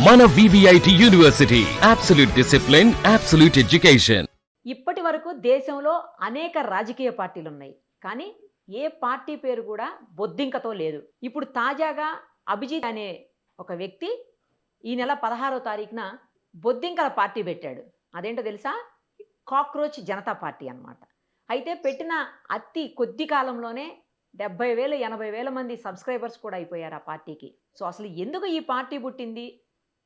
మన VVIT university absolute discipline, absolute education. ఇప్పటి వరకు దేశంలో అనేక రాజకీయ పార్టీలు ఉన్నాయి, కానీ ఏ పార్టీ పేరు కూడా బొద్దింకతో లేదు. ఇప్పుడు తాజాగా అభిజిత్ అనే ఒక వ్యక్తి ఈ నెల 16వ తారీఖున బొద్దింకల పార్టీ పెట్టాడు. అదేంటో తెలుసా? కాక్రోచ్ జనతా పార్టీ అన్నమాట. అయితే పెట్టిన అతి కొద్ది కాలంలోనే 70,000 80,000 మంది సబ్స్క్రైబర్స్ కూడా అయిపోయారు ఆ పార్టీకి. సో అసలు ఎందుకు ఈ పార్టీ పుట్టింది,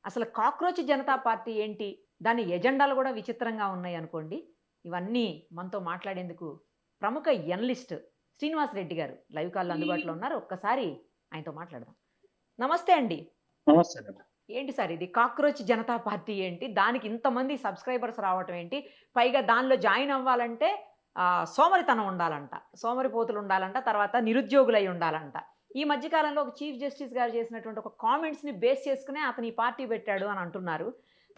అసలు కాక్రోచ్ జనతా పార్టీ ఏంటి, దాని ఎజెండాలు కూడా విచిత్రంగా ఉన్నాయి అనుకోండి. ఇవన్నీ మనతో మాట్లాడేందుకు ప్రముఖ ఎనలిస్ట్ శ్రీనివాస్ రెడ్డి గారు లైవ్ కాల్లో అందుబాటులో ఉన్నారు. ఒక్కసారి ఆయనతో మాట్లాడదాం. నమస్తే అండి. నమస్తే. ఏంటి సార్ ఇది కాక్రోచ్ జనతా పార్టీ ఏంటి, దానికి ఇంతమంది సబ్స్క్రైబర్స్ రావటం ఏంటి, పైగా దానిలో జాయిన్ అవ్వాలంటే సోమరితనం ఉండాలంట, సోమరిపోతులు ఉండాలంట, తర్వాత నిరుద్యోగులై ఉండాలంట. ఈ మధ్యకాలంలో ఒక చీఫ్ జస్టిస్ గారు చేసినటువంటి ఒక కామెంట్స్ని బేస్ చేసుకునే అతను ఈ పార్టీ పెట్టాడు అని అంటున్నారు.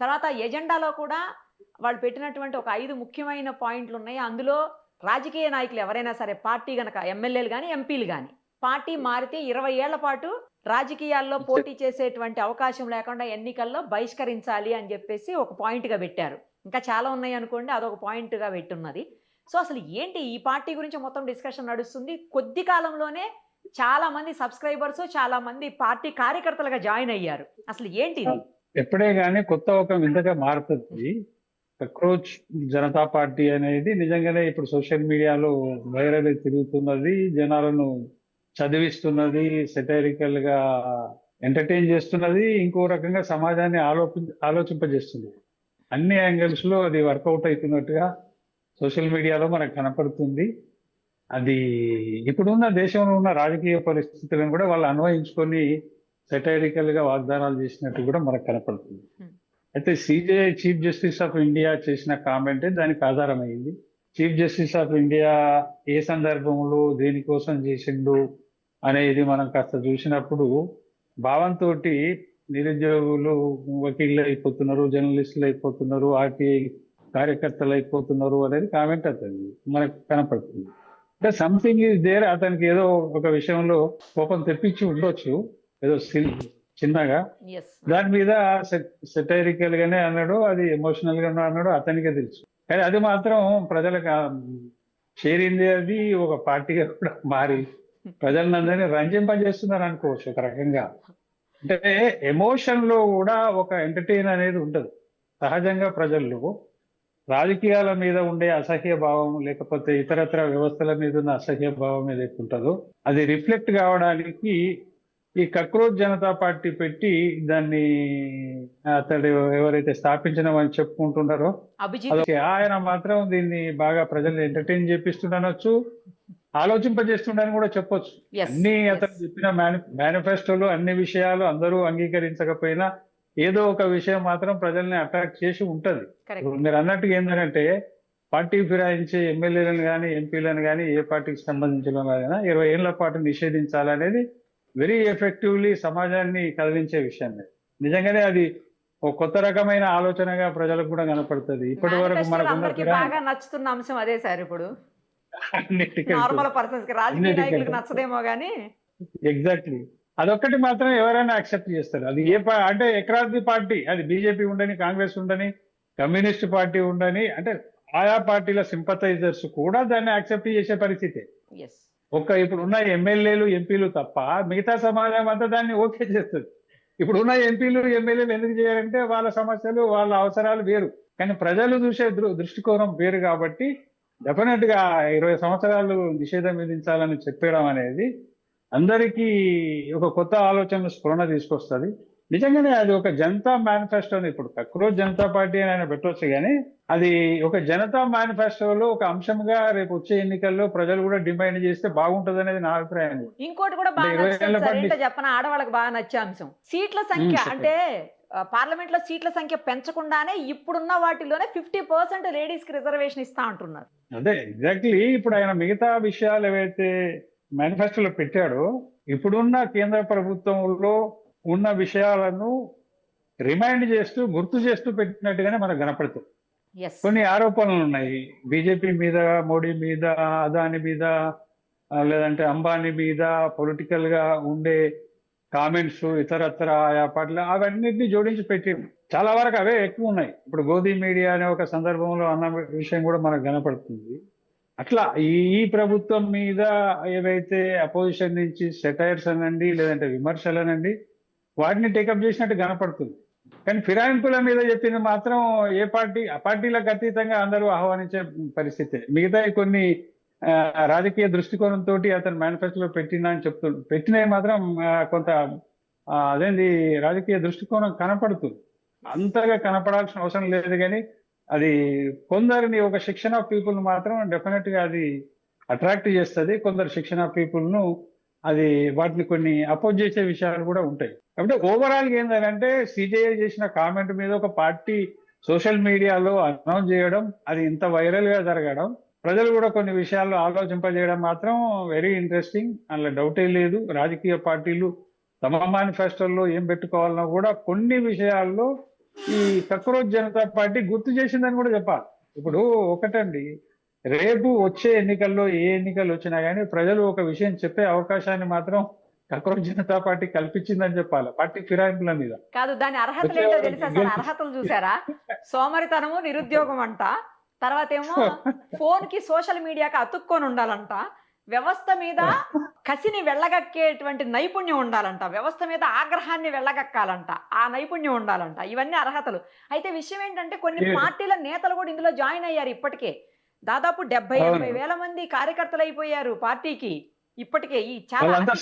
తర్వాత ఎజెండాలో కూడా వాళ్ళు పెట్టినటువంటి ఒక 5 ముఖ్యమైన పాయింట్లు ఉన్నాయి. అందులో రాజకీయ నాయకులు ఎవరైనా సరే, పార్టీ గనక ఎమ్మెల్యేలు కానీ ఎంపీలు కానీ పార్టీ మారితే 20 ఏళ్ల పాటు రాజకీయాల్లో పోటీ చేసేటువంటి అవకాశం లేకుండా ఎన్నికల్లో బహిష్కరించాలి అని చెప్పేసి ఒక పాయింట్గా పెట్టారు. ఇంకా చాలా ఉన్నాయి అనుకోండి, అదొక పాయింట్గా పెట్టున్నది. సో అసలు ఏంటి ఈ పార్టీ గురించి మొత్తం డిస్కషన్ నడుస్తుంది. కొద్ది కాలంలోనే చాలా మంది సబ్స్క్రైబర్స్, చాలా మంది పార్టీ కార్యకర్తలుగా జాయిన్ అయ్యారు. అసలు ఏంటి ఇది? ఎప్పుడే కానీ కొత్త ఒక వింతగా మారుతుంది. కాక్రోచ్ జనతా పార్టీ అనేది నిజంగానే ఇప్పుడు సోషల్ మీడియాలో వైరల్ తిరుగుతున్నది, జనాలను చదివిస్తున్నది, సెటైరికల్ గా ఎంటర్టైన్ చేస్తున్నది, ఇంకో రకంగా సమాజాన్ని ఆలోచింపజేస్తుంది. అన్ని యాంగిల్స్ లో అది వర్కౌట్ అవుతున్నట్టుగా సోషల్ మీడియాలో మనకు కనపడుతుంది. అది ఇప్పుడున్న దేశంలో ఉన్న రాజకీయ పరిస్థితులను కూడా వాళ్ళు అన్వయించుకొని సెటైరికల్ గా వాగ్దానాలు చేసినట్టు కూడా మనకు కనపడుతుంది. అయితే CJI chief justice of India చేసిన కామెంటే దానికి ఆధారమైంది. చీఫ్ జస్టిస్ ఆఫ్ ఇండియా ఏ సందర్భంలో దేనికోసం చేసిండు అనేది మనం కాస్త చూసినప్పుడు భావంతో నిరుద్యోగులు వకీళ్ళు అయిపోతున్నారు, జర్నలిస్టులు అయిపోతున్నారు, RTI కార్యకర్తలు అయిపోతున్నారు అనేది కామెంట్ అవుతుంది మనకు కనపడుతుంది. అంటే సంథింగ్ ఈజ్ దేర్. అతనికి ఏదో ఒక విషయంలో కోపం తెప్పించి ఉండొచ్చు, ఏదో చిన్నగా. దాని మీద సెటైరికల్ గానే అన్నాడు, అది ఎమోషనల్ గానే అన్నాడు, అతనికే తెలుసు. కానీ అది మాత్రం ప్రజలకు చేరింది, అది ఒక పార్టీగా కూడా మారి ప్రజలను అందరినీ రంజింపజేస్తున్నారు అనుకోవచ్చు ఒక రకంగా. అంటే ఎమోషన్ లో కూడా ఒక ఎంటర్టైన్ అనేది ఉండదు. సహజంగా ప్రజల్లో రాజకీయాల మీద ఉండే అసహ్య భావం, లేకపోతే ఇతరత్ర వ్యవస్థల మీద ఉన్న అసహ్య భావం ఏదైతే ఉంటుందో అది రిఫ్లెక్ట్ కావడానికి ఈ కాక్రోచ్ జనతా పార్టీ పెట్టి దాన్ని అతడు ఎవరైతే స్థాపించినామని చెప్పుకుంటున్నారో ఆయన మాత్రం దీన్ని బాగా ప్రజల్ని ఎంటర్టైన్ చేపిస్తుండనొచ్చు, ఆలోచింపజేస్తుండని కూడా చెప్పొచ్చు. అన్ని అతను చెప్పిన మేనిఫెస్టోలు అన్ని విషయాలు అందరూ అంగీకరించకపోయినా ఏదో ఒక విషయం మాత్రం ప్రజల్ని అట్రాక్ట్ చేసి ఉంటది. మీరు అన్నట్టుగా ఏంటంటే పార్టీ ఫిరాయించే ఎమ్మెల్యేలను కానీ ఎంపీలను కానీ ఏ పార్టీకి సంబంధించిన 20 ఏళ్ల పాటు నిషేధించాలనేది వెరీ ఎఫెక్టివ్లీ సమాజాన్ని కదిలించే విషయం. నిజంగానే అది ఒక కొత్త రకమైన ఆలోచనగా ప్రజలకు కూడా కనపడుతుంది. ఇప్పటి వరకు మనకు బాగా నచ్చుతున్న అంశం అదే సార్. ఇప్పుడు నార్మల్ పర్సన్స్ కి, రాజకీయ నాయకులకు నచ్చదేమో కానీ ఎగ్జాక్ట్లీ అదొక్కటి మాత్రం ఎవరైనా యాక్సెప్ట్ చేస్తారు. అది అంటే అక్రాస్ ది పార్టీ, అది బీజేపీ ఉండని, కాంగ్రెస్ ఉండని, కమ్యూనిస్ట్ పార్టీ ఉండని, అంటే ఆయా పార్టీల సింపథైజర్స్ కూడా దాన్ని యాక్సెప్ట్ చేసే పరిస్థితి. ఇప్పుడు ఉన్న ఎమ్మెల్యేలు ఎంపీలు తప్ప మిగతా సమాజం అంతా దాన్ని ఓకే చేస్తుంది. ఇప్పుడున్న ఎంపీలు ఎమ్మెల్యేలు ఎందుకు చేయాలంటే వాళ్ళ సమస్యలు, వాళ్ళ అవసరాలు వేరు, కానీ ప్రజలు చూసే దృష్టికోణం వేరు. కాబట్టి డెఫినెట్ గా 20 సంవత్సరాలు నిషేధం విధించాలని చెప్పడం అనేది అందరికీ ఒక కొత్త ఆలోచన స్ఫురణ తీసుకొస్తుంది. నిజంగానే అది ఒక జనతా మేనిఫెస్టోని, ఇప్పుడు కాక్రోచ్ జనతా పార్టీ అని ఆయన పెట్టవచ్చు, కానీ అది ఒక జనతా మేనిఫెస్టోలో ఒక అంశంగా రేపు వచ్చే ఎన్నికల్లో ప్రజలు కూడా డిమాండ్ చేస్తే బాగుంటది అనేది నా అభిప్రాయం. ఇంకోటి కూడా బాగా చెప్పన, ఆడవాళ్ళకి బాగా నచ్చే అంశం సీట్ల సంఖ్య. అంటే పార్లమెంట్ లో సీట్ల సంఖ్య పెంచకుండానే ఇప్పుడున్న వాటిలోనే 50% లేడీస్ కి రిజర్వేషన్ ఇస్తా అంటున్నారు. అదే ఎగ్జాక్ట్లీ. ఇప్పుడు ఆయన మిగతా విషయాలు ఏవైతే మేనిఫెస్టోలో పెట్టాడో ఇప్పుడున్న కేంద్ర ప్రభుత్వంలో ఉన్న విషయాలను రిమైండ్ చేస్తూ, గుర్తు చేస్తూ పెట్టినట్టుగానే మనకు కనపడుతుంది. కొన్ని ఆరోపణలు ఉన్నాయి బీజేపీ మీద, మోడీ మీద, అదాని మీద, లేదంటే అంబానీ మీద పొలిటికల్ గా ఉండే కామెంట్స్ ఇతరత్ర ఆయా పట్ల అవన్నిటిని జోడించి పెట్టి చాలా వరకు అవే ఎక్కువ ఉన్నాయి. ఇప్పుడు గోధి మీడియా అనే ఒక సందర్భంలో అన్న విషయం కూడా మనకు కనపడుతుంది. అట్లా ఈ ప్రభుత్వం మీద ఏవైతే అపోజిషన్ నుంచి సెటైర్స్ అనండి లేదంటే విమర్శలు అనండి వాటిని టేకప్ చేసినట్టు కనపడుతుంది. కానీ ఫిరాయింపుల మీద చెప్పింది మాత్రం ఏ పార్టీ ఆ పార్టీలకు అతీతంగా అందరూ ఆహ్వానించే పరిస్థితి. మిగతా కొన్ని రాజకీయ దృష్టికోణంతో అతను మేనిఫెస్టోలో పెట్టినని పెట్టినవి మాత్రం కొంత అదేంటి రాజకీయ దృష్టికోణం కనపడుతుంది. అంతగా కనపడాల్సిన అవసరం లేదు, కానీ అది కొందరిని ఒక సెక్షన్ ఆఫ్ పీపుల్ మాత్రం డెఫినెట్ గా అది అట్రాక్ట్ చేస్తుంది. కొందరు సెక్షన్ ఆఫ్ పీపుల్ ను అది వాటిని కొన్ని అపోజ్ చేసే విషయాలు కూడా ఉంటాయి. కాబట్టి ఓవరాల్ గా ఏంటంటే సిజేఐ చేసిన కామెంట్ మీద ఒక పార్టీ సోషల్ మీడియాలో అనౌన్స్ చేయడం, అది ఇంత వైరల్ గా జరగడం, ప్రజలు కూడా కొన్ని విషయాల్లో ఆలోచింపజేయడం మాత్రం వెరీ ఇంట్రెస్టింగ్. అందులో డౌటే లేదు. రాజకీయ పార్టీలు తమ మేనిఫెస్టోల్లో ఏం పెట్టుకోవాలన్నా కూడా కొన్ని విషయాల్లో ఈ కాక్రోచ్ జనతా పార్టీ గుర్తు చేసిందని కూడా చెప్పాలి. ఇప్పుడు ఒకటండి, రేపు వచ్చే ఎన్నికల్లో ఏ ఎన్నికలు వచ్చినా కానీ ప్రజలు ఒక విషయం చెప్పే అవకాశాన్ని మాత్రం కాక్రోచ్ జనతా పార్టీ కల్పించిందని చెప్పాలి. పార్టీ ఫిరాయింపుల మీద కాదు, దాని అర్హతలు ఏంటో తెలుసా సార్? అర్హతలు చూసారా? సోమరితనము, నిరుద్యోగం అంట, తర్వాత ఏమో ఫోన్ కి సోషల్ మీడియాకి అతుక్కొని ఉండాలంట, వ్యవస్థ మీద కసిని వెళ్ళగక్కేటువంటి నైపుణ్యం ఉండాలంట, వ్యవస్థ మీద ఆగ్రహాన్ని వెళ్ళగక్కాలంట, ఆ నైపుణ్యం ఉండాలంట. ఇవన్నీ అర్హతలు. అయితే విషయం ఏంటంటే కొన్ని పార్టీల నేతలు కూడా ఇందులో జాయిన్ అయ్యారు. ఇప్పటికే దాదాపు 70-80 వేల మంది కార్యకర్తలు అయిపోయారు పార్టీకి ఇప్పటికే. ఈ వాళ్ళందరూ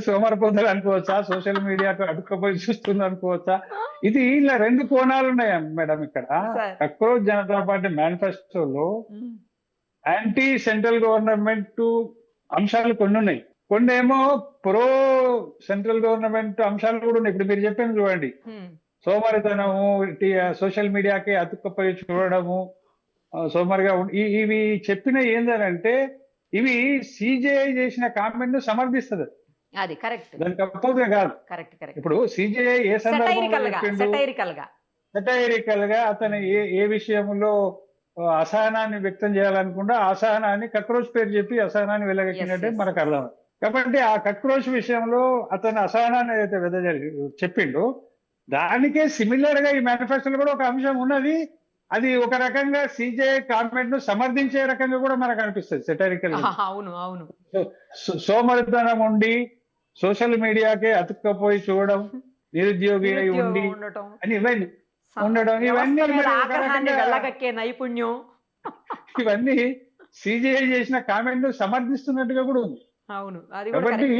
సోమరిపోతులు అనుకోవచ్చా? సోషల్ మీడియాకు అడుక్కపోయి చూస్తుంది అనుకోవచ్చా? ఇది ఇలా రెండు కోణాలు ఉన్నాయి మేడం. ఇక్కడ కాక్రోచ్ జనతా పార్టీ మేనిఫెస్టోలో యాంటీ సెంట్రల్ గవర్నమెంట్ అంశాలు కొన్ని ఉన్నాయి, కొన్ని ఏమో ప్రో సెంట్రల్ గవర్నమెంట్ అంశాలు కూడా ఉన్నాయి. ఇప్పుడు మీరు చెప్పింది చూడండి, సోమరితనము, సోషల్ మీడియాకి అతుక్కపోయి చూడడము, సోమరిగా ఇవి చెప్పిన ఏంటంటే ఇవి సిజేఐ చేసిన కామెంట్ ను సమర్థిస్తుంది. అది కరెక్ట్, దానికి అపోజ్ కాదు. ఇప్పుడు సిజేఐ ఏ సందర్భంలో సెటైరికల్ గా అతను ఏ విషయంలో అసహనాన్ని వ్యక్తం చేయాలనుకుంటే అసహనాన్ని కాక్రోచ్ పేరు చెప్పి అసహనాన్ని వెళ్ళగక్కినట్టే మనకు అర్థం. కాబట్టి ఆ కాక్రోచ్ విషయంలో అతను అసహనాన్ని ఏదైతే చెప్పిండు దానికే సిమిలర్ గా ఈ మేనిఫెస్టోలో కూడా ఒక అంశం ఉన్నది. అది ఒక రకంగా సిజేఐ కామెంట్ ను సమర్థించే రకంగా కూడా మనకు అనిపిస్తుంది సెటైరికల్. సోమరితనం ఉండి సోషల్ మీడియాకే అతుక్కపోయి చూడడం, నిరుద్యోగి అయి ఉండి అని ఇవన్నీ ఉండడం, ఇవన్నీ నైపుణ్యం, ఇవన్నీ సిజేఐ చేసిన కామెంట్ ను సమర్థిస్తున్నట్టుగా కూడా ఉంది. కాబట్టి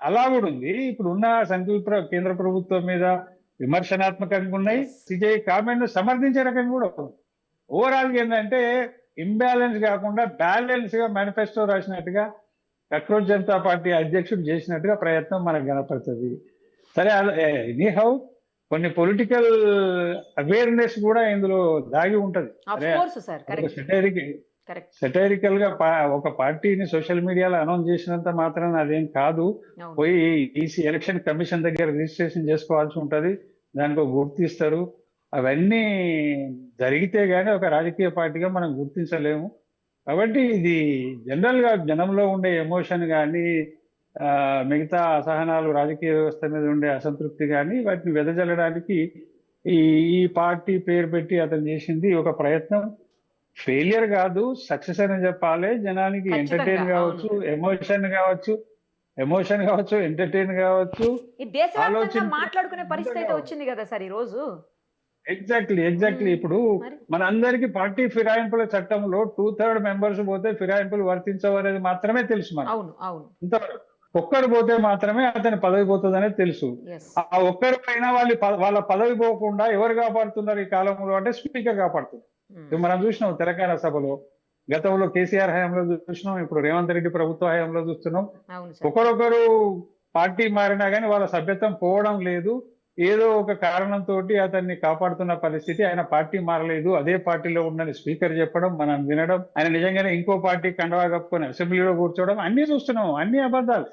అలా కూడా ఉంది. ఇప్పుడు ఉన్న సంకల్ప కేంద్ర ప్రభుత్వం మీద విమర్శనాత్మకంగా ఉన్నాయి, సిజేఐ కామెంట్ ను సమర్థించే రకంగా కూడా ఉంది. ఓవరాల్ గా ఏంటంటే ఇంబ్యాలెన్స్ కాకుండా బ్యాలెన్స్ గా మేనిఫెస్టో రాసినట్టుగా కాక్రోచ్ జనతా పార్టీ అధ్యక్షుడు చేసినట్టుగా ప్రయత్నం మనకు కనపడుతుంది. సరే, ఎనీహౌ కొన్ని పొలిటికల్ అవేర్నెస్ కూడా ఇందులో దాగి ఉంటది. సెటైరికల్ గా ఒక పార్టీని సోషల్ మీడియాలో అనౌన్స్ చేసినంత మాత్రం అదేం కాదు. పోయి ఈసీ ఎలక్షన్ కమిషన్ దగ్గర రిజిస్ట్రేషన్ చేసుకోవాల్సి ఉంటది, దానికి గుర్తిస్తారు. అవన్నీ జరిగితే గానీ ఒక రాజకీయ పార్టీగా మనం గుర్తించలేము. కాబట్టి ఇది జనరల్ గా జనంలో ఉండే ఎమోషన్ కానీ మిగతా అసహనాలు, రాజకీయ వ్యవస్థ మీద ఉండే అసంతృప్తి కానీ వాటిని వెదజల్లడానికి ఈ పార్టీ పేరు పెట్టి అతను చేసింది ఒక ప్రయత్నం. ఫెయిలియర్ కాదు, సక్సెస్ అని చెప్పాలి. జనానికి ఎంటర్టైన్ కావచ్చు, ఎమోషన్ కావచ్చు, ఎంటర్టైన్ కావచ్చు, మాట్లాడుకునే పరిస్థితి వచ్చింది కదా సార్ ఈ రోజు. ఎగ్జాక్ట్లీ. ఇప్పుడు మన అందరికి పార్టీ ఫిరాయింపుల చట్టంలో 2/3 మెంబర్స్ పోతే ఫిరాయింపులు వర్తించవు అనేది మాత్రమే తెలుసు. మనం ఒక్కరు పోతే మాత్రమే అతని పదవి పోతుంది అనేది తెలుసు. ఆ ఒక్కరి పైన వాళ్ళ పదవి పోకుండా ఎవరు కాపాడుతున్నారు ఈ కాలంలో అంటే స్పీకర్ కాపాడుతున్నారు. మనం చూసినాం తెలంగాణ సభలో, గతంలో కేసీఆర్ హయాంలో చూసినాం, ఇప్పుడు రేవంత్ రెడ్డి ప్రభుత్వ హయాంలో చూస్తున్నాం. ఒకరొకరు పార్టీ మారినా కానీ వాళ్ళ సభ్యత్వం పోవడం లేదు. ఏదో ఒక కారణంతో అతన్ని కాపాడుతున్న పరిస్థితి. ఆయన పార్టీ మారలేదు, అదే పార్టీలో ఉండని స్పీకర్ చెప్పడం, మనం వినడం, ఆయన నిజంగానే ఇంకో పార్టీ కండవా కప్పుకొని అసెంబ్లీలో కూర్చోవడం అన్ని చూస్తున్నాం. అన్ని అబద్ధాలు.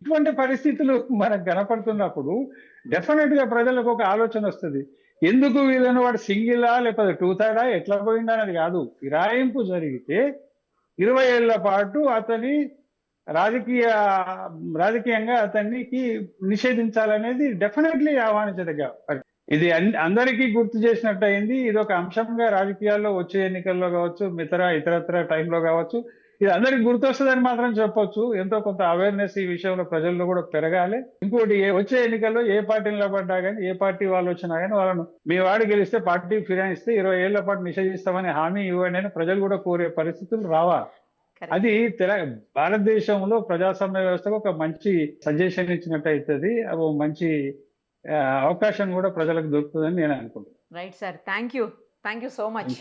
ఇటువంటి పరిస్థితులు మనకు కనపడుతున్నప్పుడు డెఫినెట్ గా ప్రజలకు ఒక ఆలోచన వస్తుంది. ఎందుకు వీళ్ళని వాడు సింగిలా లేకపోతే 2/3 ఎట్లా పోయిందా అనేది కాదు. ఫిరాయింపు జరిగితే 20 ఏళ్ల పాటు అతని రాజకీయంగా అతనికి నిషేధించాలనేది డెఫినెట్లీ ఆహ్వానించదగ్గ పరిస్థితి. ఇది అందరికీ గుర్తు చేసినట్టు అయింది. ఇది ఒక అంశంగా రాజకీయాల్లో వచ్చే ఎన్నికల్లో కావచ్చు, ఇతరత్ర టైంలో కావచ్చు, ఇది అందరికి గుర్తొస్తుందని మాత్రం చెప్పొచ్చు. ఎంతో కొంత అవేర్నెస్ ఈ విషయంలో ప్రజల్లో కూడా పెరగాలి. ఇంకోటి, వచ్చే ఎన్నికల్లో ఏ పార్టీ నిలబడ్డా కానీ, ఏ పార్టీ వాళ్ళు వచ్చినా కానీ వాళ్ళను మీ వాడు గెలిస్తే పార్టీ ఫిరాయిస్తే 20 ఏళ్ల పాటు నిషేధిస్తామని హామీ ఇవ్వండి అని ప్రజలు కూడా కోరే పరిస్థితులు రావాలి. అది భారతదేశంలో ప్రజాస్వామ్య వ్యవస్థకు ఒక మంచి సజెషన్ ఇచ్చినట్టు అవుతుంది. ఒక మంచి అవకాశం కూడా ప్రజలకు దొరుకుతుందని నేను అనుకుంటున్నాను. Right sir, thank you so much.